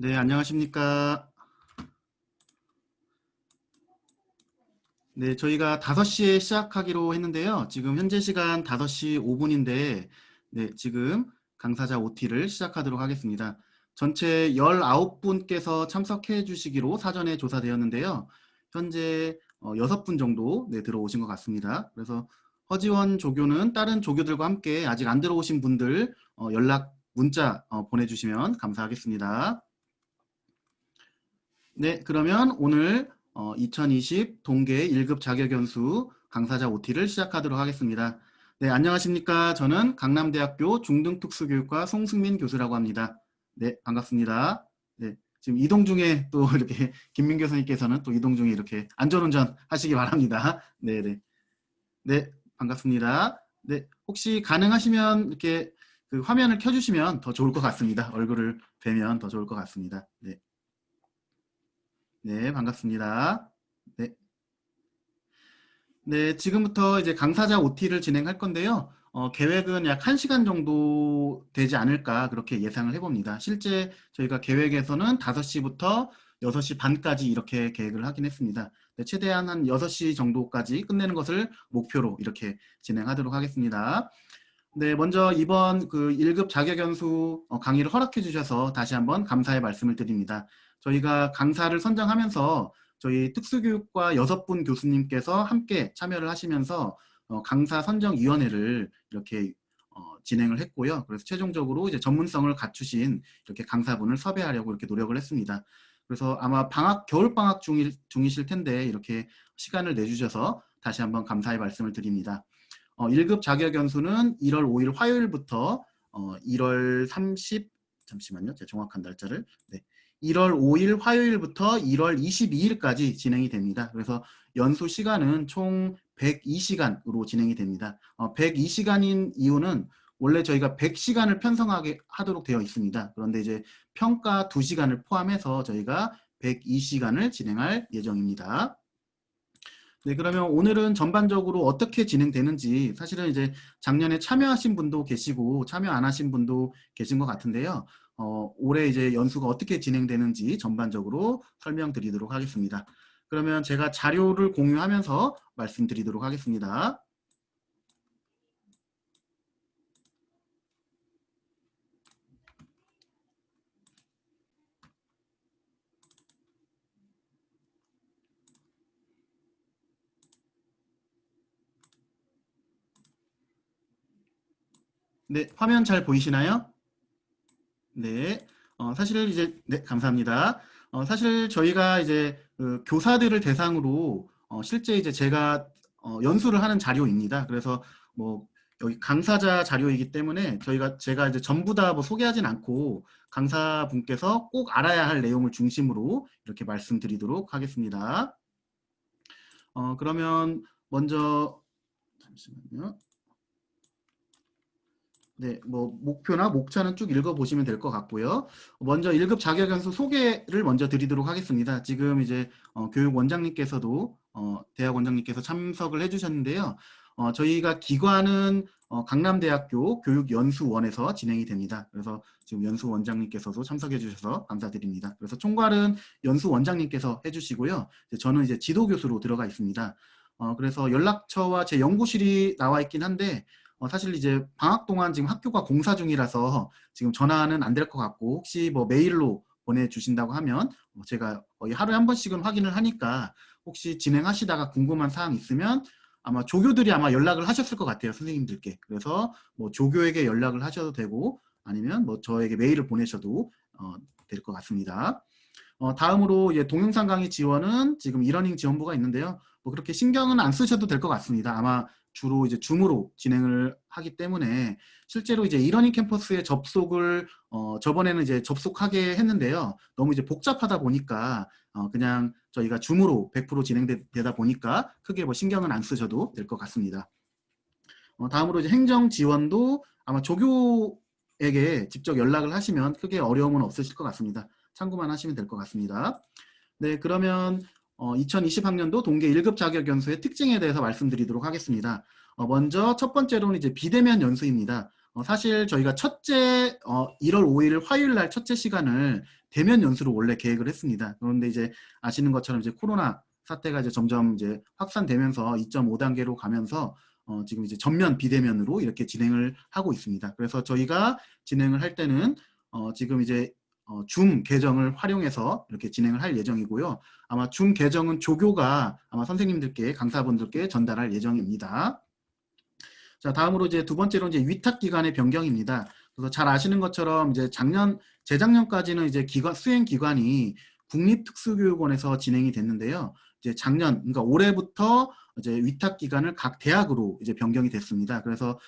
네, 안녕하십니까. 네, 저희가 5시에 시작하기로 했는데요. 지금 현재 시간 5시 5분인데, 네, 지금 강사자 OT를 시작하도록 하겠습니다. 전체 19분께서 참석해 주시기로 사전에 조사되었는데요. 현재 6분 정도 들어오신 것 같습니다. 그래서 허지원 조교는 다른 조교들과 함께 아직 안 들어오신 분들 연락 문자 보내주시면 감사하겠습니다. 네, 그러면 오늘 2020 동계 1급 자격연수 강사자 OT를 시작하도록 하겠습니다. 네, 안녕하십니까. 저는 강남대학교 중등특수교육과 송승민 교수라고 합니다. 네, 반갑습니다. 네, 지금 이동 중에 또 이렇게 김민교 선생님께서는 또 이동 중에 이렇게 안전운전 하시기 바랍니다. 네, 네. 네, 반갑습니다. 네, 혹시 가능하시면 이렇게 그 화면을 켜주시면 더 좋을 것 같습니다. 얼굴을 뵈면 더 좋을 것 같습니다. 네. 네, 반갑습니다. 네. 네, 지금부터 이제 강사자 OT를 진행할 건데요. 계획은 약 1시간 정도 되지 않을까 그렇게 예상을 해봅니다. 실제 저희가 계획에서는 5시부터 6시 반까지 이렇게 계획을 하긴 했습니다. 네, 최대한 한 6시 정도까지 끝내는 것을 목표로 이렇게 진행하도록 하겠습니다. 네, 먼저 이번 그 1급 자격연수 강의를 허락해 주셔서 다시 한번 감사의 말씀을 드립니다. 저희가 강사를 선정하면서 저희 특수교육과 6분 교수님께서 함께 참여를 하시면서 강사 선정위원회를 이렇게 진행을 했고요. 그래서 최종적으로 이제 전문성을 갖추신 이렇게 강사분을 섭외하려고 이렇게 노력을 했습니다. 그래서 아마 겨울방학 중이실 텐데 이렇게 시간을 내주셔서 다시 한번 감사의 말씀을 드립니다. 1급 자격연수는 1월 5일 화요일부터 1월 30, 잠시만요. 제가 정확한 날짜를. 네. 1월 5일 화요일부터 1월 22일까지 진행이 됩니다. 그래서 연수 시간은 총 102시간으로 진행이 됩니다. 102시간인 이유는 원래 저희가 100시간을 편성하게 하도록 되어 있습니다. 그런데 이제 평가 2시간을 포함해서 저희가 102시간을 진행할 예정입니다. 네, 그러면 오늘은 전반적으로 어떻게 진행되는지 사실은 이제 작년에 참여하신 분도 계시고 참여 안 하신 분도 계신 것 같은데요. 올해 이제 연수가 어떻게 진행되는지 전반적으로 설명드리도록 하겠습니다. 그러면 제가 자료를 공유하면서 말씀드리도록 하겠습니다. 네, 화면 잘 보이시나요? 네, 사실 이제 네, 감사합니다. 사실 저희가 이제 그 교사들을 대상으로 실제 이제 제가 연수를 하는 자료입니다. 그래서 뭐 여기 강사자 자료이기 때문에 제가 이제 전부 다 뭐 소개하진 않고 강사분께서 꼭 알아야 할 내용을 중심으로 이렇게 말씀드리도록 하겠습니다. 그러면 먼저 잠시만요. 네, 뭐 목표나 목차는 쭉 읽어보시면 될 것 같고요. 먼저 1급 자격연수 소개를 먼저 드리도록 하겠습니다. 지금 이제 교육 원장님께서도 대학 원장님께서 참석을 해주셨는데요. 저희가 기관은 강남대학교 교육연수원에서 진행이 됩니다. 그래서 지금 연수원장님께서도 참석해 주셔서 감사드립니다. 그래서 총괄은 연수원장님께서 해주시고요. 저는 이제 지도교수로 들어가 있습니다. 그래서 연락처와 제 연구실이 나와 있긴 한데 사실 이제 방학 동안 지금 학교가 공사 중이라서 지금 전화는 안 될 것 같고 혹시 뭐 메일로 보내주신다고 하면 제가 거의 하루에 한 번씩은 확인을 하니까 혹시 진행하시다가 궁금한 사항 있으면 아마 조교들이 아마 연락을 하셨을 것 같아요. 선생님들께. 그래서 뭐 조교에게 연락을 하셔도 되고 아니면 뭐 저에게 메일을 보내셔도 될 것 같습니다. 다음으로 이제 동영상 강의 지원은 지금 이러닝 지원부가 있는데요. 뭐 그렇게 신경은 안 쓰셔도 될 것 같습니다. 아마 주로 이제 줌으로 진행을 하기 때문에 실제로 이제 이러닝 캠퍼스에 접속을 저번에는 이제 접속하게 했는데요. 너무 이제 복잡하다 보니까 그냥 저희가 줌으로 100% 진행되다 보니까 크게 뭐 신경은 안 쓰셔도 될 것 같습니다. 다음으로 이제 행정 지원도 아마 조교에게 직접 연락을 하시면 크게 어려움은 없으실 것 같습니다. 참고만 하시면 될 것 같습니다. 네, 그러면 2020학년도 동계 1급 자격연수의 특징에 대해서 말씀드리도록 하겠습니다. 먼저 첫 번째로는 이제 비대면 연수입니다. 사실 저희가 1월 5일 화요일 날 첫째 시간을 대면 연수로 원래 계획을 했습니다. 그런데 이제 아시는 것처럼 이제 코로나 사태가 이제 점점 이제 확산되면서 2.5단계로 가면서 지금 이제 전면 비대면으로 이렇게 진행을 하고 있습니다. 그래서 저희가 진행을 할 때는 지금 이제 줌 계정을 활용해서 이렇게 진행을 할 예정이고요. 아마 줌 계정은 조교가 아마 선생님들께 강사분들께 전달할 예정입니다. 자, 다음으로 이제 두 번째로 이제 위탁 기관의 변경입니다. 그래서 잘 아시는 것처럼 이제 재작년까지는 이제 수행 기관이 국립특수교육원에서 진행이 됐는데요. 이제 그러니까 올해부터 이제 위탁 기관을 각 대학으로 이제 변경이 됐습니다. 그래서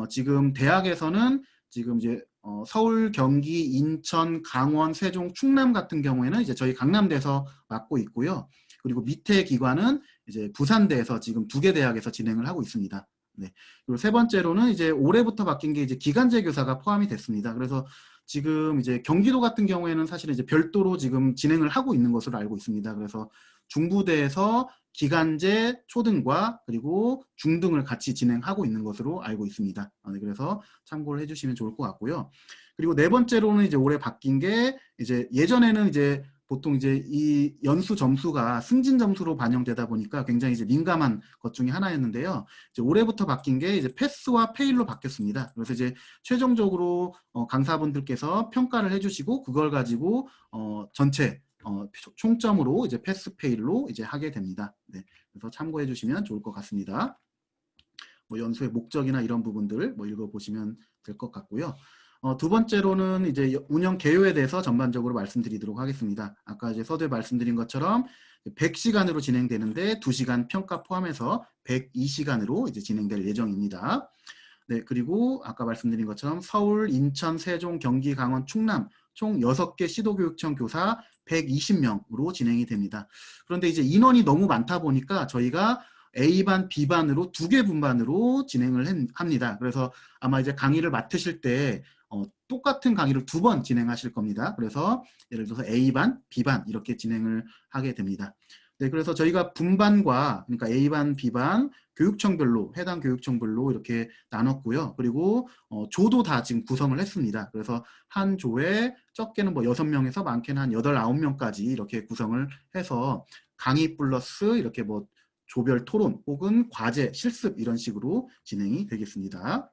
지금 대학에서는 지금 이제 서울, 경기, 인천, 강원, 세종, 충남 같은 경우에는 이제 저희 강남대에서 맡고 있고요. 그리고 밑에 기관은 이제 부산대에서 지금 2개 대학에서 진행을 하고 있습니다. 네. 그리고 세 번째로는 이제 올해부터 바뀐 게 이제 기간제 교사가 포함이 됐습니다. 그래서 지금 이제 경기도 같은 경우에는 사실 이제 별도로 지금 진행을 하고 있는 것으로 알고 있습니다. 그래서 중부대에서 기간제 초등과 그리고 중등을 같이 진행하고 있는 것으로 알고 있습니다. 네, 그래서 참고를 해주시면 좋을 것 같고요. 그리고 네 번째로는 이제 올해 바뀐 게 이제 예전에는 이제 보통 이제 이 연수 점수가 승진 점수로 반영되다 보니까 굉장히 이제 민감한 것 중에 하나였는데요. 이제 올해부터 바뀐 게 이제 패스와 페일로 바뀌었습니다. 그래서 이제 최종적으로 강사분들께서 평가를 해주시고 그걸 가지고 전체 총점으로 이제 패스 페일로 이제 하게 됩니다. 네, 그래서 참고해 주시면 좋을 것 같습니다. 뭐 연수의 목적이나 이런 부분들 뭐 읽어보시면 될 것 같고요. 두 번째로는 이제 운영 개요에 대해서 전반적으로 말씀드리도록 하겠습니다. 아까 이제 서두에 말씀드린 것처럼 100시간으로 진행되는데 2시간 평가 포함해서 102시간으로 이제 진행될 예정입니다. 네, 그리고 아까 말씀드린 것처럼 서울, 인천, 세종, 경기, 강원, 충남 총 6개 시도교육청 교사 120명으로 진행이 됩니다. 그런데 이제 인원이 너무 많다 보니까 저희가 A반, B반으로 2개 분반으로 진행을 합니다. 그래서 아마 이제 강의를 맡으실 때 똑같은 강의를 2번 진행하실 겁니다. 그래서 예를 들어서 A반, B반 이렇게 진행을 하게 됩니다. 네, 그래서 저희가 분반과 그러니까 A반, B반 교육청별로 해당 교육청별로 이렇게 나눴고요. 그리고 조도 다 지금 구성을 했습니다. 그래서 한 조에 적게는 뭐 6명에서 많게는 한 8, 9명까지 이렇게 구성을 해서 강의 플러스 이렇게 뭐 조별 토론 혹은 과제, 실습 이런 식으로 진행이 되겠습니다.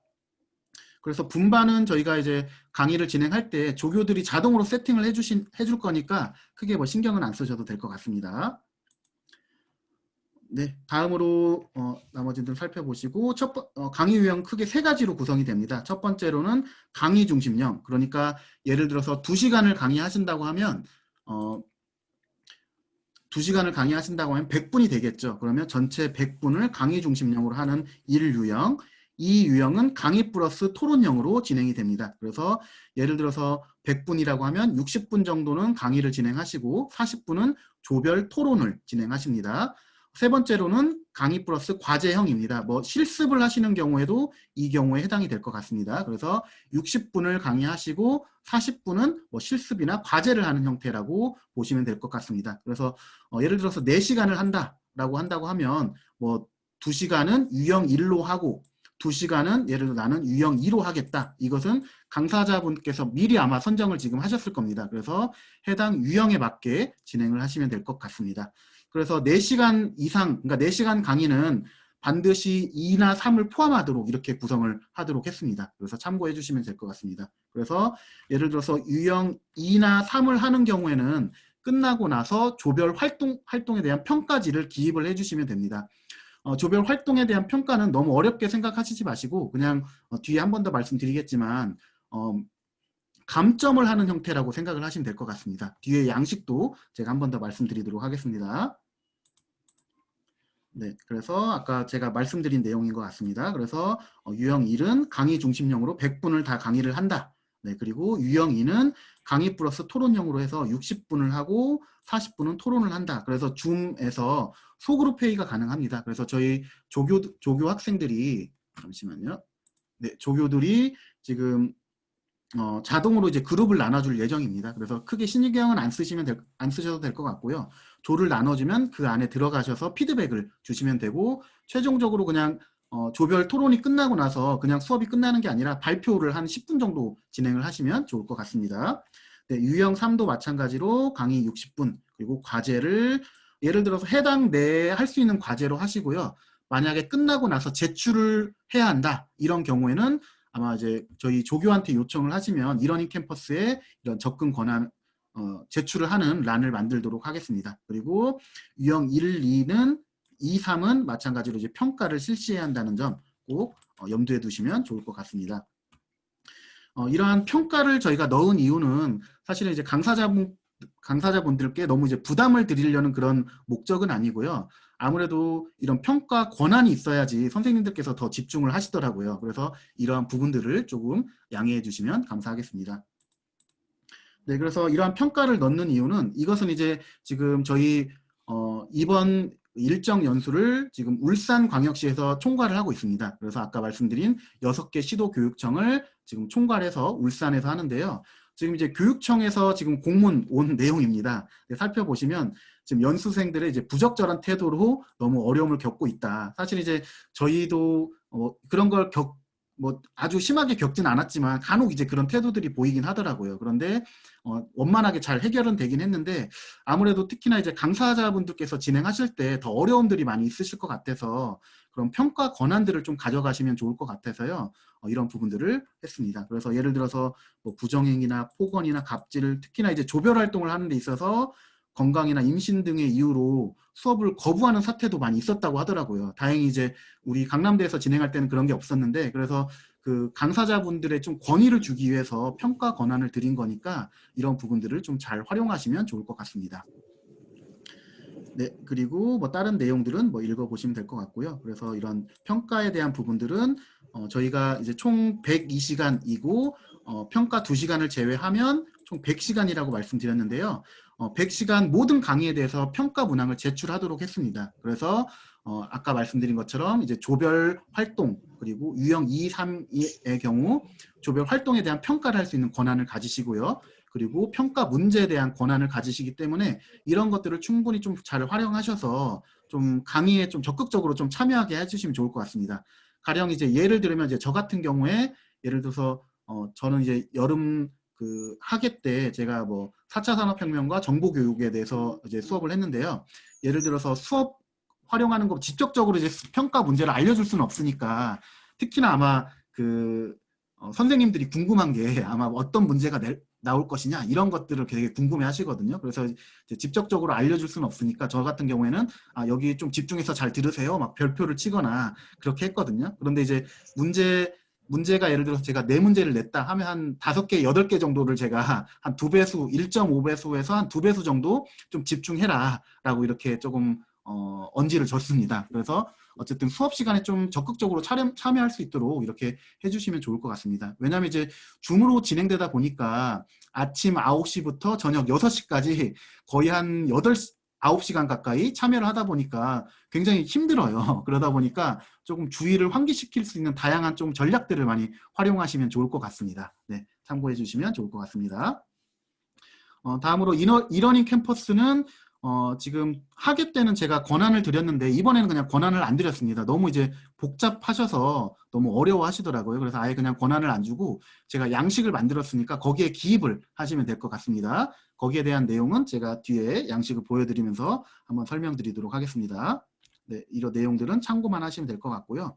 그래서 분반은 저희가 이제 강의를 진행할 때 조교들이 자동으로 세팅을 해줄 거니까 크게 뭐 신경은 안 쓰셔도 될 것 같습니다. 네, 다음으로 나머지들 살펴보시고 강의 유형 크게 3가지로 구성이 됩니다. 첫 번째로는 강의 중심형, 그러니까 예를 들어서 2시간을 강의하신다고 하면 2시간을 강의하신다고 하면 100분이 되겠죠. 그러면 전체 100분을 강의 중심형으로 하는 1유형, 이 유형은 강의 플러스 토론형으로 진행이 됩니다. 그래서 예를 들어서 100분이라고 하면 60분 정도는 강의를 진행하시고 40분은 조별 토론을 진행하십니다. 세 번째로는 강의 플러스 과제형입니다. 뭐 실습을 하시는 경우에도 이 경우에 해당이 될 것 같습니다. 그래서 60분을 강의하시고 40분은 뭐 실습이나 과제를 하는 형태라고 보시면 될 것 같습니다. 그래서 예를 들어서 4시간을 한다고 하면 뭐 2시간은 유형 1로 하고 2시간은 예를 들어 나는 유형 2로 하겠다. 이것은 강사자분께서 미리 아마 선정을 지금 하셨을 겁니다. 그래서 해당 유형에 맞게 진행을 하시면 될 것 같습니다. 그래서 4시간 이상, 그러니까 4시간 강의는 반드시 2나 3을 포함하도록 이렇게 구성을 하도록 했습니다. 그래서 참고해 주시면 될 것 같습니다. 그래서 예를 들어서 유형 2나 3을 하는 경우에는 끝나고 나서 조별 활동에 대한 평가지를 기입을 해주시면 됩니다. 조별 활동에 대한 평가는 너무 어렵게 생각하시지 마시고 그냥 뒤에 한 번 더 말씀드리겠지만 감점을 하는 형태라고 생각을 하시면 될 것 같습니다. 뒤에 양식도 제가 한 번 더 말씀드리도록 하겠습니다. 네, 그래서 아까 제가 말씀드린 내용인 것 같습니다. 그래서 유형 1은 강의 중심형으로 100분을 다 강의를 한다. 네, 그리고 유형 2는 강의 플러스 토론형으로 해서 60분을 하고 40분은 토론을 한다. 그래서 줌에서 소그룹 회의가 가능합니다. 그래서 저희 조교 학생들이 잠시만요. 네, 조교들이 지금 자동으로 이제 그룹을 나눠줄 예정입니다. 그래서 크게 신규형은 안 쓰셔도 될 것 같고요. 조를 나눠주면 그 안에 들어가셔서 피드백을 주시면 되고 최종적으로 그냥 조별 토론이 끝나고 나서 그냥 수업이 끝나는 게 아니라 발표를 한 10분 정도 진행을 하시면 좋을 것 같습니다. 네, 유형 3도 마찬가지로 강의 60분, 그리고 과제를 예를 들어서 해당 내에 할 수 있는 과제로 하시고요. 만약에 끝나고 나서 제출을 해야 한다, 이런 경우에는 아마 이제 저희 조교한테 요청을 하시면 이러닝 캠퍼스에 이런 접근 권한 제출을 하는 란을 만들도록 하겠습니다. 그리고 유형 1, 2는 2, 3은 마찬가지로 이제 평가를 실시해야 한다는 점 꼭 염두에 두시면 좋을 것 같습니다. 이러한 평가를 저희가 넣은 이유는 사실은 이제 강사자분들께 너무 이제 부담을 드리려는 그런 목적은 아니고요. 아무래도 이런 평가 권한이 있어야지 선생님들께서 더 집중을 하시더라고요. 그래서 이러한 부분들을 조금 양해해 주시면 감사하겠습니다. 네, 그래서 이러한 평가를 넣는 이유는 이것은 이제 지금 저희 이번 일정 연수를 지금 울산광역시에서 총괄을 하고 있습니다. 그래서 아까 말씀드린 6개 시도교육청을 지금 총괄해서 울산에서 하는데요. 지금 이제 교육청에서 지금 공문 온 내용입니다. 네, 살펴보시면 지금 연수생들의 이제 부적절한 태도로 너무 어려움을 겪고 있다. 사실 이제 저희도 그런 걸 아주 심하게 겪진 않았지만 간혹 이제 그런 태도들이 보이긴 하더라고요. 그런데 원만하게 잘 해결은 되긴 했는데 아무래도 특히나 이제 강사자분들께서 진행하실 때 더 어려움들이 많이 있으실 것 같아서 그런 평가 권한들을 좀 가져가시면 좋을 것 같아서요. 이런 부분들을 했습니다. 그래서 예를 들어서 뭐 부정행위나 폭언이나 갑질, 특히나 이제 조별 활동을 하는 데 있어서 건강이나 임신 등의 이유로 수업을 거부하는 사태도 많이 있었다고 하더라고요. 다행히 이제 우리 강남대에서 진행할 때는 그런 게 없었는데, 그래서 그 강사자분들의 좀 권위를 주기 위해서 평가 권한을 드린 거니까 이런 부분들을 좀 잘 활용하시면 좋을 것 같습니다. 네, 그리고 뭐 다른 내용들은 뭐 읽어보시면 될 것 같고요. 그래서 이런 평가에 대한 부분들은 저희가 이제 총 102시간이고 평가 2시간을 제외하면 총 100시간이라고 말씀드렸는데요. 100시간 모든 강의에 대해서 평가 문항을 제출하도록 했습니다. 그래서 아까 말씀드린 것처럼 이제 조별 활동, 그리고 유형 2, 3의 경우 조별 활동에 대한 평가를 할 수 있는 권한을 가지시고요. 그리고 평가 문제에 대한 권한을 가지시기 때문에 이런 것들을 충분히 좀 잘 활용하셔서 좀 강의에 좀 적극적으로 좀 참여하게 해주시면 좋을 것 같습니다. 가령 이제 예를 들면 이제 저 같은 경우에 예를 들어서 저는 이제 여름 그 학예 때 제가 뭐 4차 산업혁명과 정보교육에 대해서 이제 수업을 했는데요. 예를 들어서 수업 활용하는 거 직접적으로 이제 평가 문제를 알려줄 수는 없으니까 특히나 아마 그 선생님들이 궁금한 게 아마 어떤 문제가 나올 것이냐 이런 것들을 되게 궁금해 하시거든요. 그래서 이제 직접적으로 알려줄 수는 없으니까 저 같은 경우에는 여기 좀 집중해서 잘 들으세요 막 별표를 치거나 그렇게 했거든요. 그런데 이제 문제가 예를 들어서 제가 4문제를 냈다 하면 한 5개, 8개 정도를 제가 한 2배수, 1.5배수에서 한 2배수 정도 좀 집중해라 라고 이렇게 조금 언지를 줬습니다. 그래서 어쨌든 수업 시간에 좀 적극적으로 참여할 수 있도록 이렇게 해주시면 좋을 것 같습니다. 왜냐하면 이제 줌으로 진행되다 보니까 아침 9시부터 저녁 6시까지 거의 한 9시간 가까이 참여를 하다 보니까 굉장히 힘들어요. 그러다 보니까 조금 주의를 환기시킬 수 있는 다양한 좀 전략들을 많이 활용하시면 좋을 것 같습니다. 네, 참고해 주시면 좋을 것 같습니다. 다음으로 이러닝 캠퍼스는 지금 학예 때는 제가 권한을 드렸는데 이번에는 그냥 권한을 안 드렸습니다. 너무 이제 복잡하셔서 너무 어려워 하시더라고요. 그래서 아예 그냥 권한을 안 주고 제가 양식을 만들었으니까 거기에 기입을 하시면 될 것 같습니다. 거기에 대한 내용은 제가 뒤에 양식을 보여드리면서 한번 설명드리도록 하겠습니다. 네, 이런 내용들은 참고만 하시면 될 것 같고요.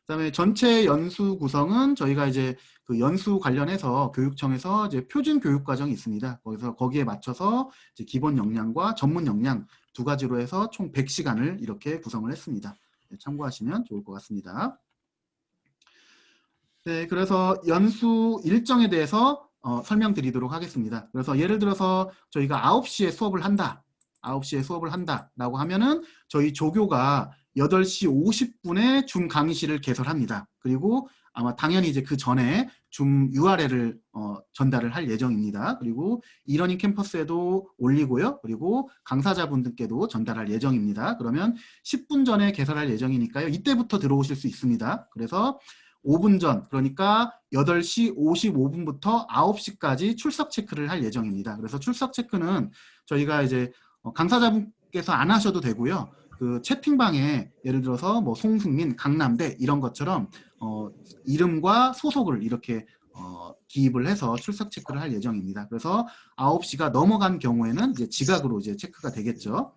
그다음에 전체 연수 구성은 저희가 이제 그 연수 관련해서 교육청에서 이제 표준 교육 과정이 있습니다. 거기에 맞춰서 이제 기본 역량과 전문 역량 2가지로 해서 총 100시간을 이렇게 구성을 했습니다. 네, 참고하시면 좋을 것 같습니다. 네, 그래서 연수 일정에 대해서 설명드리도록 하겠습니다. 그래서 예를 들어서 저희가 9시에 수업을 한다. 9시에 수업을 한다라고 하면은 저희 조교가 8시 50분에 줌 강의실을 개설합니다. 그리고 아마 당연히 이제 그 전에 줌 URL을 전달을 할 예정입니다. 그리고 이러닝 캠퍼스에도 올리고요. 그리고 강사자분들께도 전달할 예정입니다. 그러면 10분 전에 개설할 예정이니까요. 이때부터 들어오실 수 있습니다. 그래서 5분 전, 그러니까 8시 55분부터 9시까지 출석 체크를 할 예정입니다. 그래서 출석 체크는 저희가 이제 강사자분께서 안 하셔도 되고요. 그 채팅방에 예를 들어서 뭐 송승민, 강남대 이런 것처럼 이름과 소속을 이렇게 기입을 해서 출석 체크를 할 예정입니다. 그래서 9시가 넘어간 경우에는 이제 지각으로 이제 체크가 되겠죠.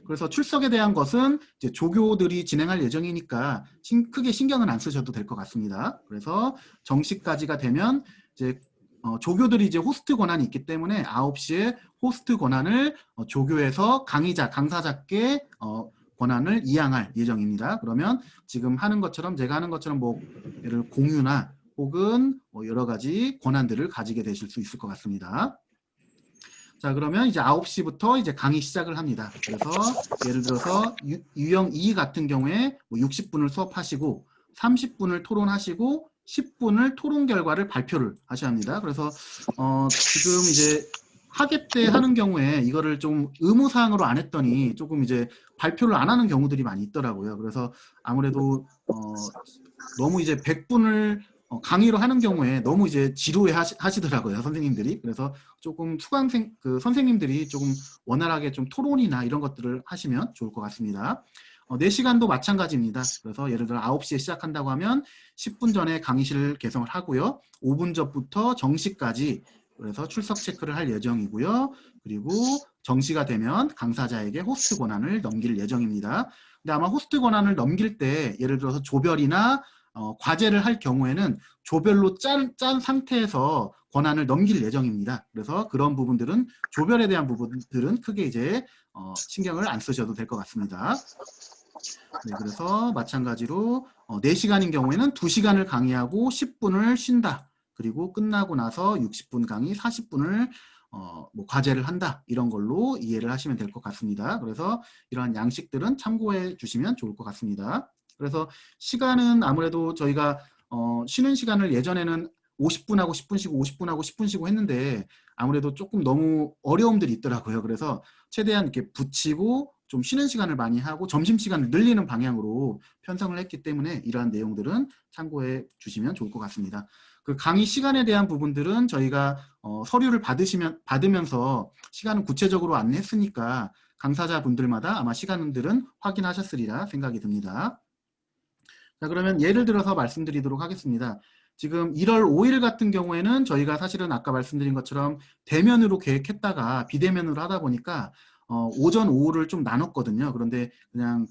그래서 출석에 대한 것은 이제 조교들이 진행할 예정이니까 크게 신경은 안 쓰셔도 될 것 같습니다. 그래서 정시까지가 되면 이제 조교들이 이제 호스트 권한이 있기 때문에 9시에 호스트 권한을 조교에서 강의자, 강사자께 권한을 이양할 예정입니다. 그러면 지금 하는 것처럼 제가 하는 것처럼 뭐 예를 공유나 혹은 뭐 여러 가지 권한들을 가지게 되실 수 있을 것 같습니다. 자, 그러면 이제 9시부터 이제 강의 시작을 합니다. 그래서 예를 들어서 유형 2 같은 경우에 뭐 60분을 수업하시고 30분을 토론하시고 10분을 토론 결과를 발표를 하셔야 합니다. 그래서 지금 이제 학예 때 하는 경우에 이거를 좀 의무사항으로 안 했더니 조금 이제 발표를 안 하는 경우들이 많이 있더라고요. 그래서 아무래도 너무 이제 100분을 강의로 하는 경우에 너무 이제 지루해 하시더라고요, 선생님들이. 그래서 조금 수강생, 선생님들이 조금 원활하게 좀 토론이나 이런 것들을 하시면 좋을 것 같습니다. 4시간도 마찬가지입니다. 그래서 예를 들어 9시에 시작한다고 하면 10분 전에 강의실을 개성을 하고요. 5분 전부터 정시까지 그래서 출석 체크를 할 예정이고요. 그리고 정시가 되면 강사자에게 호스트 권한을 넘길 예정입니다. 근데 아마 호스트 권한을 넘길 때 예를 들어서 조별이나 과제를 할 경우에는 조별로 짠 상태에서 권한을 넘길 예정입니다. 그래서 그런 부분들은 조별에 대한 부분들은 크게 이제 신경을 안 쓰셔도 될 것 같습니다. 네, 그래서 마찬가지로 4시간인 경우에는 2시간을 강의하고 10분을 쉰다. 그리고 끝나고 나서 60분 강의 40분을 뭐 과제를 한다. 이런 걸로 이해를 하시면 될 것 같습니다. 그래서 이러한 양식들은 참고해 주시면 좋을 것 같습니다. 그래서 시간은 아무래도 저희가 쉬는 시간을 예전에는 50분 하고 10분 쉬고 50분 하고 10분 쉬고 했는데 아무래도 조금 너무 어려움들이 있더라고요. 그래서 최대한 이렇게 붙이고 좀 쉬는 시간을 많이 하고 점심시간을 늘리는 방향으로 편성을 했기 때문에 이러한 내용들은 참고해 주시면 좋을 것 같습니다. 그 강의 시간에 대한 부분들은 저희가 서류를 받으면서 시간은 구체적으로 안냈으니까 강사자분들마다 아마 시간들은 확인하셨으리라 생각이 듭니다. 자, 그러면 예를 들어서 말씀드리도록 하겠습니다. 지금 1월 5일 같은 경우에는 저희가 사실은 아까 말씀드린 것처럼 대면으로 계획했다가 비대면으로 하다 보니까 오전, 오후를 좀 나눴거든요. 그런데 그냥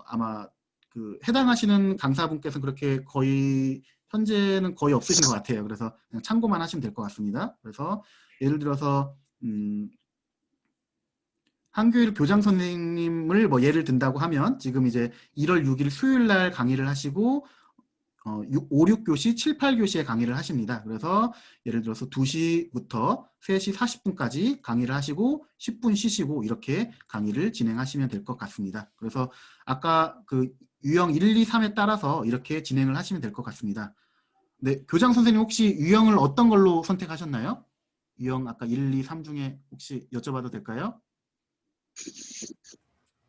아마 그 해당하시는 강사분께서는 그렇게 거의 현재는 거의 없으신 것 같아요. 그래서 그냥 참고만 하시면 될 것 같습니다. 그래서 예를 들어서 한교일 교장 선생님을 뭐 예를 든다고 하면 지금 이제 1월 6일 수요일 날 강의를 하시고 5, 6교시, 7, 8교시에 강의를 하십니다. 그래서 예를 들어서 2시부터 3시 40분까지 강의를 하시고 10분 쉬시고 이렇게 강의를 진행하시면 될 것 같습니다. 그래서 아까 그 유형 1, 2, 3에 따라서 이렇게 진행을 하시면 될 것 같습니다. 네, 교장 선생님 혹시 유형을 어떤 걸로 선택하셨나요? 유형 아까 1, 2, 3 중에 혹시 여쭤봐도 될까요?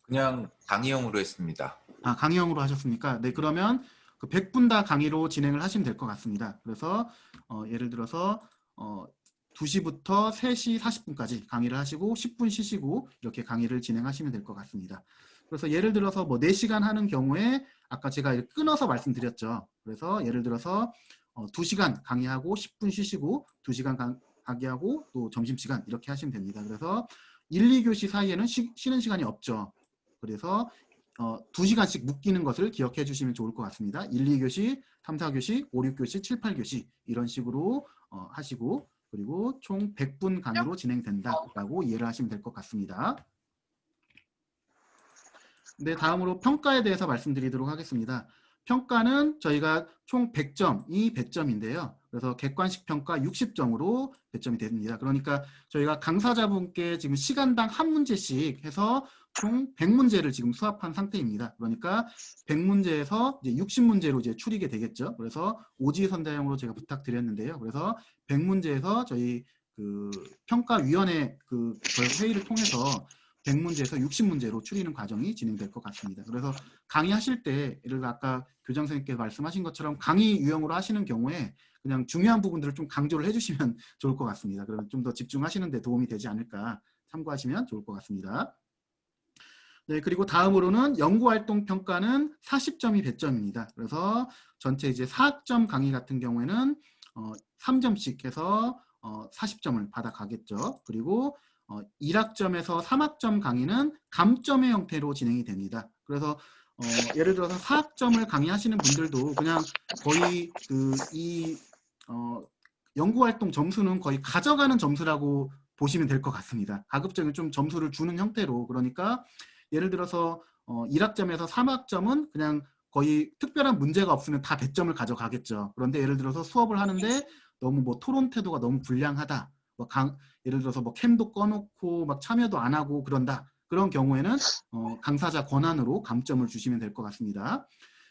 그냥 강의형으로 했습니다. 아, 강의형으로 하셨습니까? 네, 그러면 그 100분 다 강의로 진행을 하시면 될 것 같습니다. 그래서 예를 들어서 2시부터 3시 40분까지 강의를 하시고 10분 쉬시고 이렇게 강의를 진행하시면 될 것 같습니다. 그래서 예를 들어서 뭐 4시간 하는 경우에 아까 제가 끊어서 말씀드렸죠. 그래서 예를 들어서 2시간 강의하고 10분 쉬시고 2시간 강의하고 또 점심시간 이렇게 하시면 됩니다. 그래서 1, 2교시 사이에는 쉬는 시간이 없죠. 그래서 2시간씩 묶이는 것을 기억해 주시면 좋을 것 같습니다. 1, 2교시, 3, 4교시, 5, 6교시, 7, 8교시 이런 식으로 하시고 그리고 총 100분 강의로 진행된다라고 이해를 하시면 될 것 같습니다. 네, 다음으로 평가에 대해서 말씀드리도록 하겠습니다. 평가는 저희가 총 100점이 100점인데요. 그래서 객관식 평가 60점으로 배점이 됩니다. 그러니까 저희가 강사자분께 지금 시간당 한 문제씩 해서 총 100문제를 지금 수합한 상태입니다. 그러니까 100문제에서 이제 60문제로 이제 추리게 되겠죠. 그래서 오지선다형으로 제가 부탁드렸는데요. 그래서 100문제에서 저희 그 평가위원회 그 회의를 통해서 100문제에서 60문제로 추리는 과정이 진행될 것 같습니다. 그래서 강의하실 때 예를 들어 아까 교장 선생님께서 말씀하신 것처럼 강의 유형으로 하시는 경우에 그냥 중요한 부분들을 좀 강조를 해주시면 좋을 것 같습니다. 그러면 좀 더 집중하시는 데 도움이 되지 않을까 참고하시면 좋을 것 같습니다. 네, 그리고 다음으로는 연구활동 평가는 40점이 배점입니다. 그래서 전체 이제 4학점 강의 같은 경우에는 3점씩 해서 40점을 받아가겠죠. 그리고 1학점에서 3학점 강의는 감점의 형태로 진행이 됩니다. 그래서 예를 들어서 4학점을 강의하시는 분들도 그냥 거의 연구활동 점수는 거의 가져가는 점수라고 보시면 될 것 같습니다. 가급적이면 좀 점수를 주는 형태로. 그러니까 예를 들어서 1학점에서 3학점은 그냥 거의 특별한 문제가 없으면 다 100점을 가져가겠죠. 그런데 예를 들어서 수업을 하는데 너무 뭐 토론 태도가 너무 불량하다. 뭐 예를 들어서 뭐 캠도 꺼놓고 막 참여도 안 하고 그런다. 그런 경우에는 강사자 권한으로 감점을 주시면 될 것 같습니다.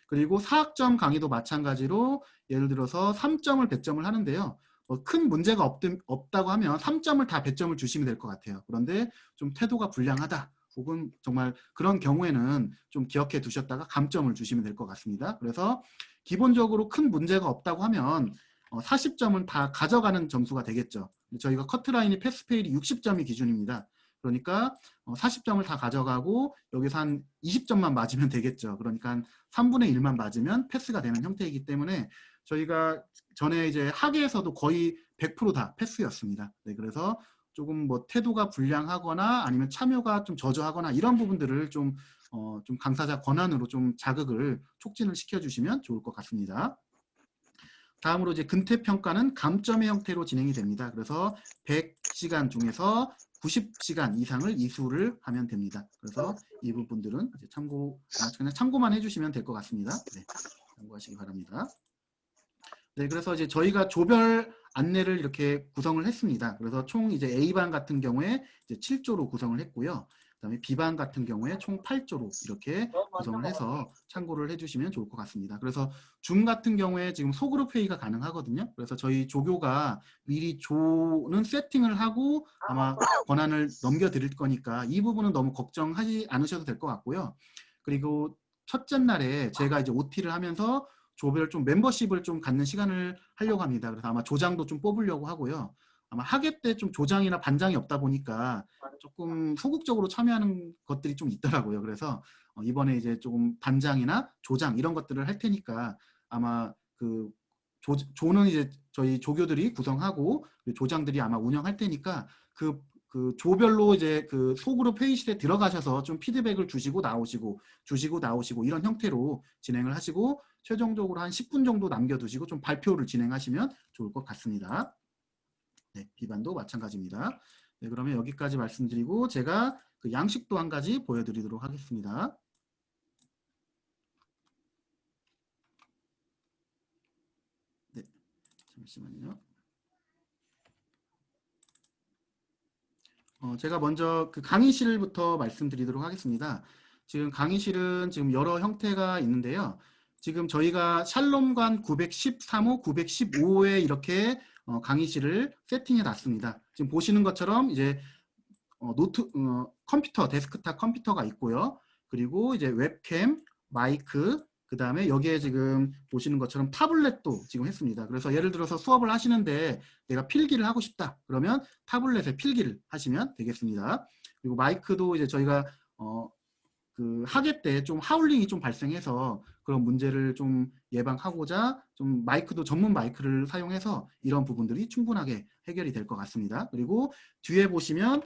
그리고 4학점 강의도 마찬가지로 예를 들어서 3점을 배점을 하는데요. 큰 문제가 없다고 하면 3점을 다 배점을 주시면 될 것 같아요. 그런데 좀 태도가 불량하다. 혹은 정말 그런 경우에는 좀 기억해 두셨다가 감점을 주시면 될 것 같습니다. 그래서 기본적으로 큰 문제가 없다고 하면 40점은 다 가져가는 점수가 되겠죠. 저희가 커트라인이 패스페일이 60점이 기준입니다. 그러니까 40점을 다 가져가고 여기서 한 20점만 맞으면 되겠죠. 그러니까 한 3분의 1만 맞으면 패스가 되는 형태이기 때문에 저희가 전에 이제 학예에서도 거의 100%다 패스였습니다. 네, 그래서 조금 뭐 태도가 불량하거나 아니면 참여가 좀 저조하거나 이런 부분들을 좀 강사자 권한으로 좀 자극을 촉진을 시켜주시면 좋을 것 같습니다. 다음으로 이제 근태평가는 감점의 형태로 진행이 됩니다. 그래서 100시간 중에서 90시간 이상을 이수를 하면 됩니다. 그래서 이 부분들은 이제 그냥 참고만 해주시면 될 것 같습니다. 네, 참고하시기 바랍니다. 네, 그래서 이제 저희가 조별 안내를 이렇게 구성을 했습니다. 그래서 총 이제 A반 같은 경우에 이제 7조로 구성을 했고요. 그다음에 B반 같은 경우에 총 8조로 이렇게 구성을 해서 참고를 해주시면 좋을 것 같습니다. 그래서 줌 같은 경우에 지금 소그룹 회의가 가능하거든요. 그래서 저희 조교가 미리 조는 세팅을 하고 아마 권한을 넘겨드릴 거니까 이 부분은 너무 걱정하지 않으셔도 될 것 같고요. 그리고 첫째 날에 제가 이제 OT를 하면서 조별 좀 멤버십을 좀 갖는 시간을 하려고 합니다. 그래서 아마 조장도 좀 뽑으려고 하고요. 아마 학예 때 좀 조장이나 반장이 없다 보니까 조금 소극적으로 참여하는 것들이 좀 있더라고요. 그래서 이번에 이제 조금 반장이나 조장 이런 것들을 할 테니까 아마 그 조는 이제 저희 조교들이 구성하고 조장들이 아마 운영할 테니까 그 조별로 이제 그 소그룹 회의실에 들어가셔서 좀 피드백을 주시고 나오시고 이런 형태로 진행을 하시고 최종적으로 한 10분 정도 남겨두시고 좀 발표를 진행하시면 좋을 것 같습니다. 네, 비반도 마찬가지입니다. 네, 그러면 여기까지 말씀드리고 제가 그 양식도 한 가지 보여드리도록 하겠습니다. 네, 잠시만요. 제가 먼저 그 강의실부터 말씀드리도록 하겠습니다. 지금 강의실은 지금 여러 형태가 있는데요. 지금 저희가 샬롬관 913호, 915호에 이렇게 강의실을 세팅해 놨습니다. 지금 보시는 것처럼 이제 컴퓨터, 데스크탑 컴퓨터가 있고요. 그리고 이제 웹캠, 마이크, 그 다음에 여기에 지금 보시는 것처럼 타블렛도 지금 했습니다. 그래서 예를 들어서 수업을 하시는데 내가 필기를 하고 싶다. 그러면 타블렛에 필기를 하시면 되겠습니다. 그리고 마이크도 이제 저희가 그 학예 때 좀 하울링이 좀 발생해서 그런 문제를 좀 예방하고자 좀 마이크도 전문 마이크를 사용해서 이런 부분들이 충분하게 해결이 될 것 같습니다. 그리고 뒤에 보시면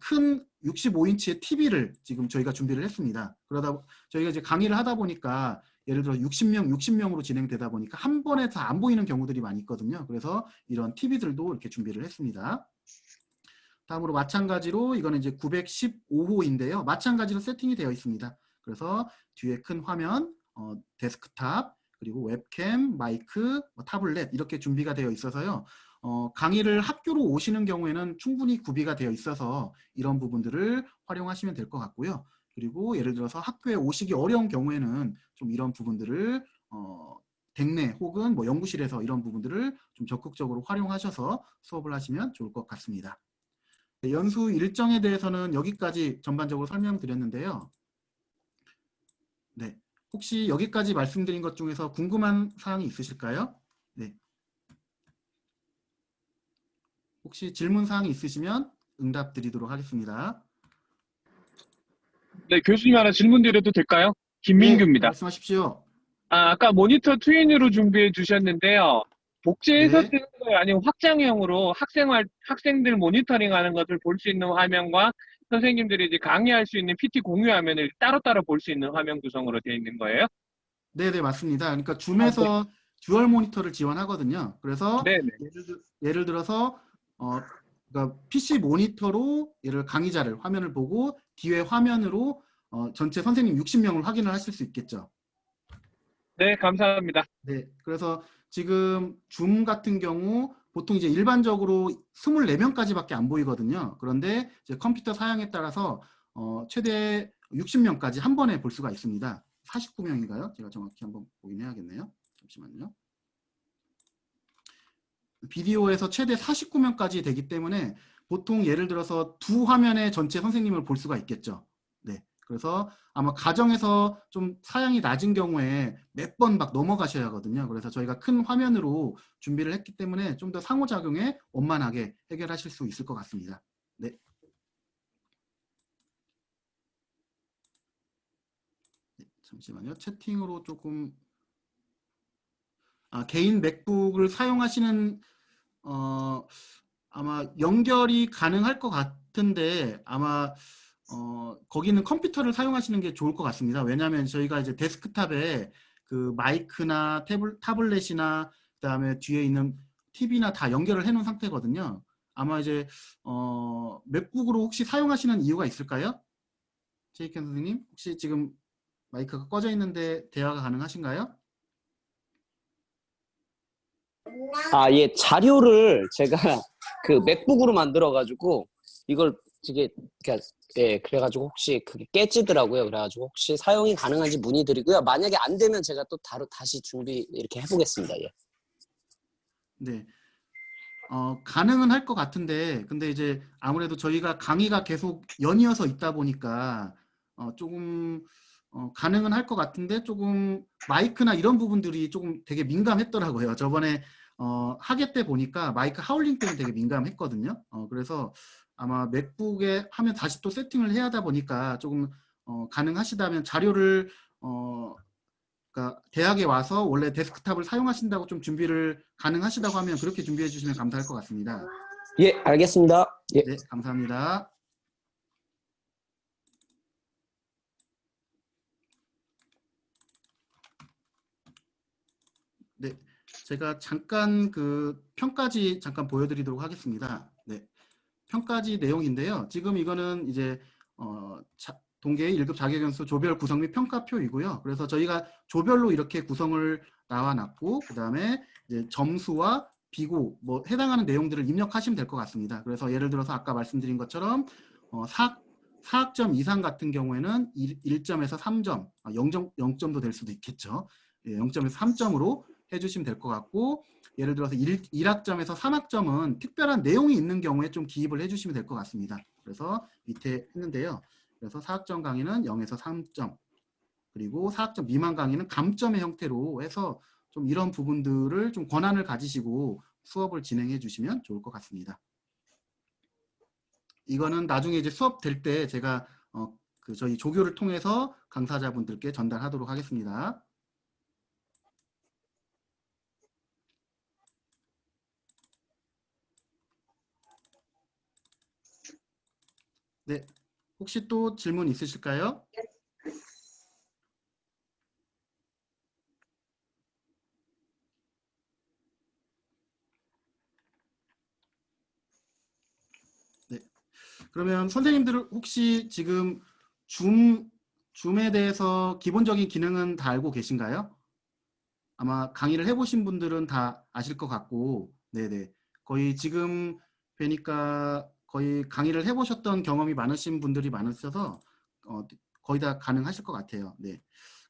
큰 65인치의 TV를 지금 저희가 준비를 했습니다. 그러다 저희가 이제 강의를 하다 보니까 예를 들어 60명으로 진행되다 보니까 한 번에 다 안 보이는 경우들이 많이 있거든요. 그래서 이런 TV들도 이렇게 준비를 했습니다. 다음으로 마찬가지로 이거는 이제 915호인데요. 마찬가지로 세팅이 되어 있습니다. 그래서 뒤에 큰 화면, 데스크탑, 그리고 웹캠, 마이크, 타블렛 이렇게 준비가 되어 있어서요. 강의를 학교로 오시는 경우에는 충분히 구비가 되어 있어서 이런 부분들을 활용하시면 될 것 같고요. 그리고 예를 들어서 학교에 오시기 어려운 경우에는 좀 이런 부분들을 댁내 혹은 뭐 연구실에서 이런 부분들을 좀 적극적으로 활용하셔서 수업을 하시면 좋을 것 같습니다. 연수 일정에 대해서는 여기까지 전반적으로 설명드렸는데요. 네, 혹시 여기까지 말씀드린 것 중에서 궁금한 사항이 있으실까요? 네, 혹시 질문 사항이 있으시면 응답 드리도록 하겠습니다. 네, 교수님 하나 질문 드려도 될까요? 네, 김민규입니다. 말씀하십시오. 아까 모니터 트윈으로 준비해 주셨는데요. 복제해서 네, 뜨는 거예요? 아니면 확장형으로 학생들 모니터링 하는 것을 볼 수 있는 화면과 선생님들이 이제 강의할 수 있는 PT 공유 화면을 따로따로 볼 수 있는 화면 구성으로 되어 있는 거예요? 네, 네, 맞습니다. 그러니까 아, 네. 줌에서 듀얼 모니터를 지원하거든요. 그래서 네네. 예를 들어서 그러니까 PC 모니터로 예를 강의자를 화면을 보고 뒤에 화면으로 전체 선생님 60명을 확인을 하실 수 있겠죠. 네, 감사합니다. 네, 그래서 지금 줌 같은 경우 보통 이제 일반적으로 24명까지밖에 안 보이거든요. 그런데 이제 컴퓨터 사양에 따라서 최대 60명까지 한 번에 볼 수가 있습니다. 49명인가요? 제가 정확히 한번 보긴 해야겠네요. 잠시만요. 비디오에서 최대 49명까지 되기 때문에 보통 예를 들어서 두 화면에 전체 선생님을 볼 수가 있겠죠. 네. 그래서 아마 가정에서 좀 사양이 낮은 경우에 몇 번 막 넘어가셔야 하거든요. 그래서 저희가 큰 화면으로 준비를 했기 때문에 좀 더 상호작용에 원만하게 해결하실 수 있을 것 같습니다. 네. 네, 잠시만요. 채팅으로 조금 개인 맥북을 사용하시는 어, 아마 연결이 가능할 것 같은데 아마 거기는 컴퓨터를 사용하시는 게 좋을 것 같습니다. 왜냐하면 저희가 이제 데스크탑에 그 마이크나 타블렛이나 그다음에 뒤에 있는 TV나 다 연결을 해놓은 상태거든요. 아마 이제 맥북으로 혹시 사용하시는 이유가 있을까요? 제이켄 선생님 혹시 지금 마이크가 꺼져 있는데 대화가 가능하신가요? 예, 자료를 제가 그 맥북으로 만들어가지고 이걸 되게, 예, 그래가지고 혹시 그게 깨지더라고요. 그래가지고 혹시 사용이 가능한지 문의드리고요. 만약에 안 되면 제가 또 다시 준비 이렇게 해보겠습니다. 예. 네. 가능은 할 것 같은데, 근데 이제 아무래도 저희가 강의가 계속 연이어서 있다 보니까, 조금, 가능은 할 것 같은데, 조금 마이크나 이런 부분들이 조금 되게 민감했더라고요. 저번에, 하계 때 보니까 마이크 하울링 때문에 되게 민감했거든요. 그래서 아마 맥북에 하면 다시 또 세팅을 해야 하다 보니까 조금, 가능하시다면 자료를, 그러니까 대학에 와서 원래 데스크탑을 사용하신다고 좀 준비를 가능하시다고 하면 그렇게 준비해 주시면 감사할 것 같습니다. 예, 알겠습니다. 예. 네, 감사합니다. 네, 제가 잠깐 그 평가지 잠깐 보여드리도록 하겠습니다. 네, 평가지 내용인데요. 지금 이거는 이제 동계 1급 자격연수 조별 구성 및 평가표이고요. 그래서 저희가 조별로 이렇게 구성을 나와놨고 그 다음에 이제 점수와 비고 뭐 해당하는 내용들을 입력하시면 될 것 같습니다. 그래서 예를 들어서 아까 말씀드린 것처럼 사학점 이상 같은 경우에는 1점에서 3점, 0점도 될 수도 있겠죠. 0점에서 3점으로 해주시면 될 것 같고 예를 들어서 1학점에서 3학점은 특별한 내용이 있는 경우에 좀 기입을 해주시면 될 것 같습니다. 그래서 밑에 했는데요. 그래서 4학점 강의는 0에서 3점, 그리고 4학점 미만 강의는 감점의 형태로 해서 좀 이런 부분들을 좀 권한을 가지시고 수업을 진행해 주시면 좋을 것 같습니다. 이거는 나중에 이제 수업 될 때 제가 그 저희 조교를 통해서 강사자분들께 전달하도록 하겠습니다. 네, 혹시 또 질문 있으실까요? 네, 그러면 선생님들 혹시 지금 줌에 대해서 기본적인 기능은 다 알고 계신가요? 아마 강의를 해보신 분들은 다 아실 것 같고, 네네. 거의 지금 뵈니까 거의 강의를 해보셨던 경험이 많으신 분들이 많으셔서 거의 다 가능하실 것 같아요. 네.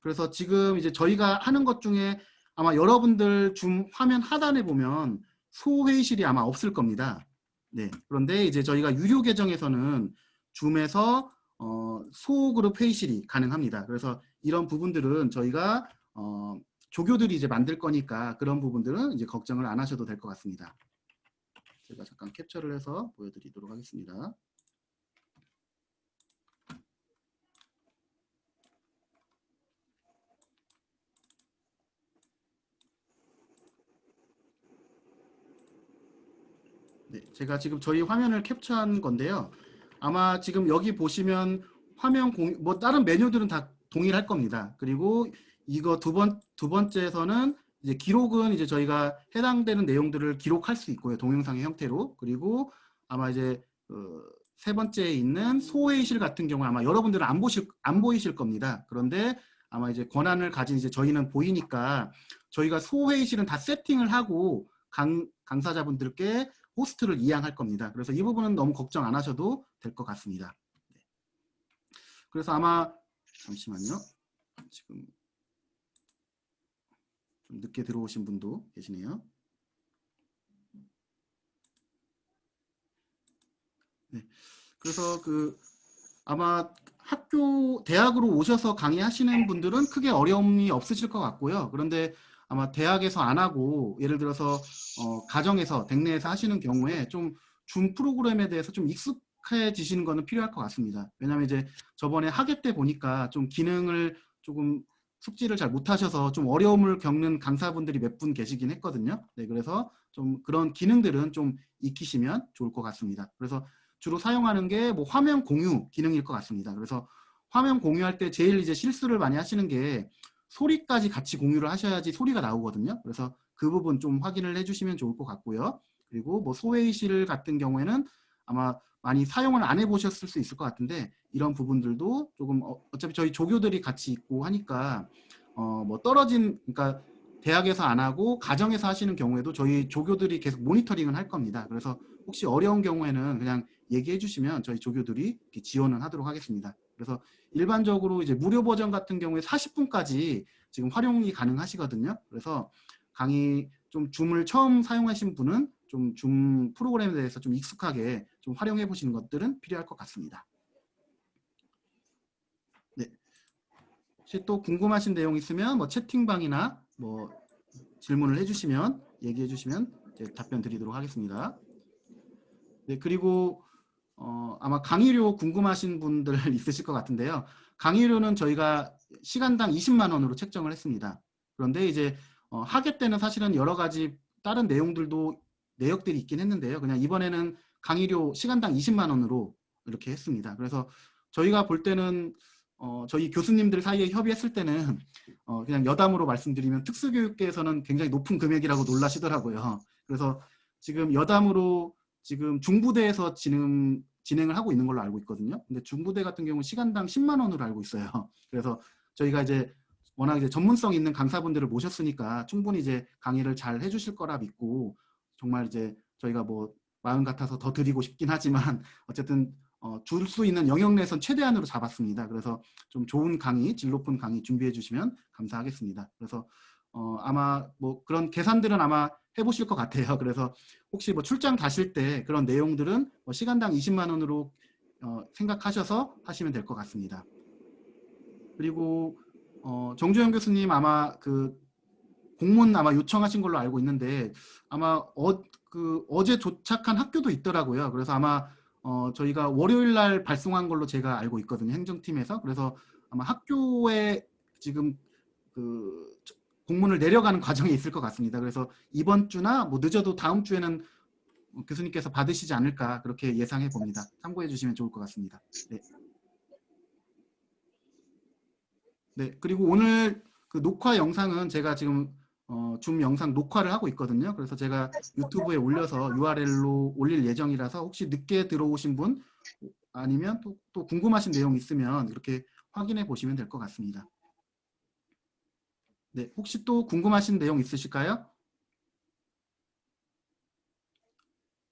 그래서 지금 이제 저희가 하는 것 중에 아마 여러분들 줌 화면 하단에 보면 소회의실이 아마 없을 겁니다. 네. 그런데 이제 저희가 유료 계정에서는 줌에서 소그룹 회의실이 가능합니다. 그래서 이런 부분들은 저희가 조교들이 이제 만들 거니까 그런 부분들은 이제 걱정을 안 하셔도 될 것 같습니다. 제가 잠깐 캡처를 해서 보여드리도록 하겠습니다. 네, 제가 지금 저희 화면을 캡처한 건데요. 아마 지금 여기 보시면 화면 뭐 다른 메뉴들은 다 동일할 겁니다. 그리고 이거 두 번째에서는 이제 기록은 이제 저희가 해당되는 내용들을 기록할 수 있고요. 동영상의 형태로. 그리고 아마 이제 세 번째에 있는 소회의실 같은 경우 아마 여러분들은 안 보이실 겁니다. 그런데 아마 이제 권한을 가진 이제 저희는 보이니까 저희가 소회의실은 다 세팅을 하고 강사자분들께 호스트를 이양할 겁니다. 그래서 이 부분은 너무 걱정 안 하셔도 될 것 같습니다. 그래서 아마 잠시만요. 지금 좀 늦게 들어오신 분도 계시네요. 네. 그래서 아마 대학으로 오셔서 강의하시는 분들은 크게 어려움이 없으실 것 같고요. 그런데 아마 대학에서 안 하고 예를 들어서 가정에서 댁내에서 하시는 경우에 좀 줌 프로그램에 대해서 좀 익숙해지시는 거는 필요할 것 같습니다. 왜냐하면 이제 저번에 학예 때 보니까 좀 기능을 조금 숙지를 잘 못하셔서 좀 어려움을 겪는 강사분들이 몇 분 계시긴 했거든요. 네, 그래서 좀 그런 기능들은 좀 익히시면 좋을 것 같습니다. 그래서 주로 사용하는 게 뭐 화면 공유 기능일 것 같습니다. 그래서 화면 공유할 때 제일 이제 실수를 많이 하시는 게 소리까지 같이 공유를 하셔야지 소리가 나오거든요. 그래서 그 부분 좀 확인을 해주시면 좋을 것 같고요. 그리고 뭐 소회의실 같은 경우에는 아마 많이 사용을 안 해보셨을 수 있을 것 같은데 이런 부분들도 조금 어차피 저희 조교들이 같이 있고 하니까 뭐 그러니까 대학에서 안 하고 가정에서 하시는 경우에도 저희 조교들이 계속 모니터링을 할 겁니다. 그래서 혹시 어려운 경우에는 그냥 얘기해 주시면 저희 조교들이 지원을 하도록 하겠습니다. 그래서 일반적으로 이제 무료 버전 같은 경우에 40분까지 지금 활용이 가능하시거든요. 그래서 강의 좀 줌을 처음 사용하신 분은 좀 줌 프로그램에 대해서 좀 익숙하게 좀 활용해 보시는 것들은 필요할 것 같습니다. 네. 혹시 또 궁금하신 내용 있으면 뭐 채팅방이나 뭐 질문을 해주시면 얘기해 주시면 답변 드리도록 하겠습니다. 네, 그리고 아마 강의료 궁금하신 분들 있으실 것 같은데요. 강의료는 저희가 시간당 20만 원으로 책정을 했습니다. 그런데 이제 학예 때는 사실은 여러 가지 다른 내역들이 있긴 했는데요. 그냥 이번에는 강의료 시간당 20만 원으로 이렇게 했습니다. 그래서 저희가 볼 때는 저희 교수님들 사이에 협의했을 때는 그냥 여담으로 말씀드리면 특수교육계에서는 굉장히 높은 금액이라고 놀라시더라고요. 그래서 지금 여담으로 지금 중부대에서 진행을 하고 있는 걸로 알고 있거든요. 근데 중부대 같은 경우는 시간당 10만 원으로 알고 있어요. 그래서 저희가 이제 워낙 이제 전문성 있는 강사분들을 모셨으니까 충분히 이제 강의를 잘 해주실 거라 믿고 정말 이제 저희가 뭐 마음 같아서 더 드리고 싶긴 하지만 어쨌든 줄 수 있는 영역 내에선 최대한으로 잡았습니다. 그래서 좀 좋은 강의, 질 높은 강의 준비해 주시면 감사하겠습니다. 그래서 아마 뭐 그런 계산들은 아마 해보실 것 같아요. 그래서 혹시 뭐 출장 가실 때 그런 내용들은 뭐 시간당 20만 원으로 생각하셔서 하시면 될 것 같습니다. 그리고 정주영 교수님 아마 공문 아마 요청하신 걸로 알고 있는데 아마 어제 도착한 학교도 있더라고요. 그래서 아마 저희가 월요일 날 발송한 걸로 제가 알고 있거든요. 행정팀에서. 그래서 아마 학교에 지금 공문을 내려가는 과정에 있을 것 같습니다. 그래서 이번 주나 뭐 늦어도 다음 주에는 교수님께서 받으시지 않을까 그렇게 예상해 봅니다. 참고해 주시면 좋을 것 같습니다. 네. 네. 그리고 오늘 녹화 영상은 제가 지금 줌 영상 녹화를 하고 있거든요. 그래서 제가 유튜브에 올려서 URL로 올릴 예정이라서 혹시 늦게 들어오신 분 아니면 또 궁금하신 내용 있으면 이렇게 확인해 보시면 될 것 같습니다. 네, 혹시 또 궁금하신 내용 있으실까요?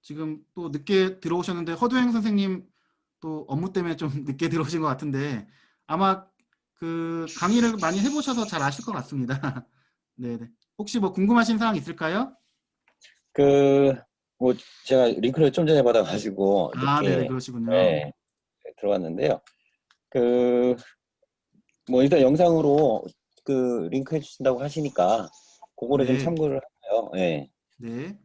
지금 또 늦게 들어오셨는데 허두행 선생님 또 업무 때문에 좀 늦게 들어오신 것 같은데 아마 강의를 많이 해보셔서 잘 아실 것 같습니다. 네네. 혹시 뭐 궁금하신 사항 있을까요? 뭐 제가 링크를 좀 전에 받아가지고 네네, 이렇게 그러시군요. 들어갔는데요. 뭐 일단 영상으로 링크 해주신다고 하시니까 그거를 좀 네. 참고를 하고요. 네. 네.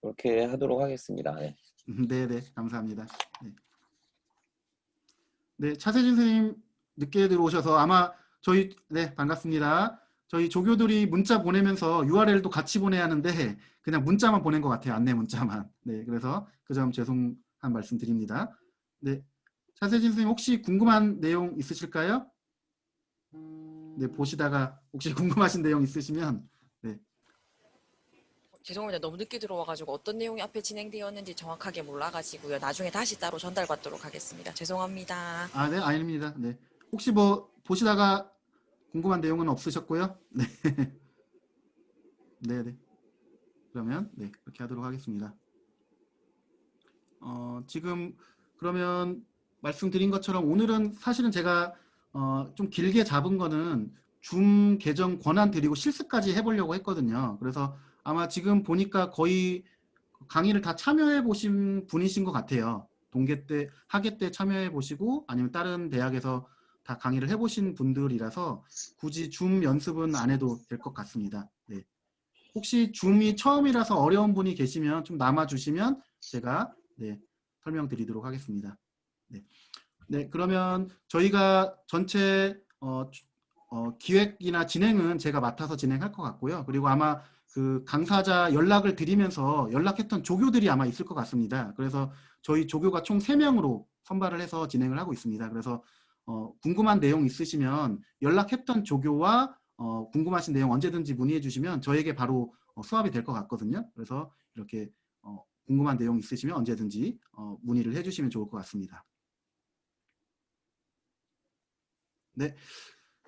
그렇게 하도록 하겠습니다. 네. 네네, 감사합니다. 네. 네, 차세진 선생님 늦게 들어오셔서 아마 네, 반갑습니다. 저희 조교들이 문자 보내면서 URL도 같이 보내야 하는데 그냥 문자만 보낸 것 같아요. 안내 문자만. 네, 그래서 그 점 죄송한 말씀 드립니다. 네, 차세진 선생님 혹시 궁금한 내용 있으실까요? 네, 보시다가 혹시 궁금하신 내용 있으시면 네. 죄송합니다. 너무 늦게 들어와가지고 어떤 내용이 앞에 진행되었는지 정확하게 몰라가지고요. 나중에 다시 따로 전달받도록 하겠습니다. 죄송합니다. 아, 네, 아닙니다. 네. 혹시 뭐 보시다가 궁금한 내용은 없으셨고요? 네. 네, 네. 그러면 네, 그렇게 하도록 하겠습니다. 지금 그러면 말씀드린 것처럼 오늘은 사실은 제가 좀 길게 잡은 거는 줌 계정 권한 드리고 실습까지 해보려고 했거든요. 그래서 아마 지금 보니까 거의 강의를 다 참여해 보신 분이신 것 같아요. 동계 때, 학예 때 참여해 보시고 아니면 다른 대학에서 다 강의를 해보신 분들이라서 굳이 줌 연습은 안 해도 될 것 같습니다. 네. 혹시 줌이 처음이라서 어려운 분이 계시면 좀 남아주시면 제가 네, 설명드리도록 하겠습니다. 네. 네, 그러면 저희가 전체 기획이나 진행은 제가 맡아서 진행할 것 같고요. 그리고 아마 그 강사자 연락을 드리면서 연락했던 조교들이 아마 있을 것 같습니다. 그래서 저희 조교가 총 3명으로 선발을 해서 진행을 하고 있습니다. 그래서 궁금한 내용 있으시면 연락했던 조교와 궁금하신 내용 언제든지 문의해 주시면 저에게 바로 수합이 될 것 같거든요. 그래서 이렇게 궁금한 내용 있으시면 언제든지 문의를 해 주시면 좋을 것 같습니다. 네.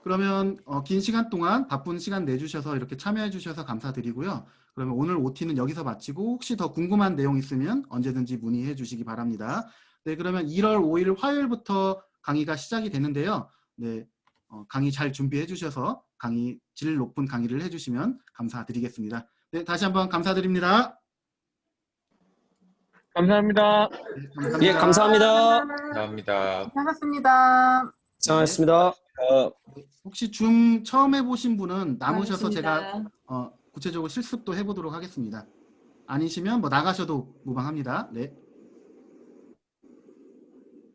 그러면 긴 시간 동안 바쁜 시간 내주셔서 이렇게 참여해 주셔서 감사드리고요. 그러면 오늘 OT는 여기서 마치고 혹시 더 궁금한 내용 있으면 언제든지 문의해 주시기 바랍니다. 네, 그러면 1월 5일 화요일부터 강의가 시작이 되는데요. 네, 강의 잘 준비해 주셔서 질 높은 강의를 해주시면 감사드리겠습니다. 네, 다시 한번 감사드립니다. 감사합니다. 네, 감사합니다. 예, 감사합니다. 감사합니다. 고생하셨습니다. 고생하셨습니다. 혹시 줌 처음 해보신 분은 남으셔서 제가 고생하셨습니다. 구체적으로 실습도 해보도록 하겠습니다. 아니시면 뭐 나가셔도 무방합니다. 네.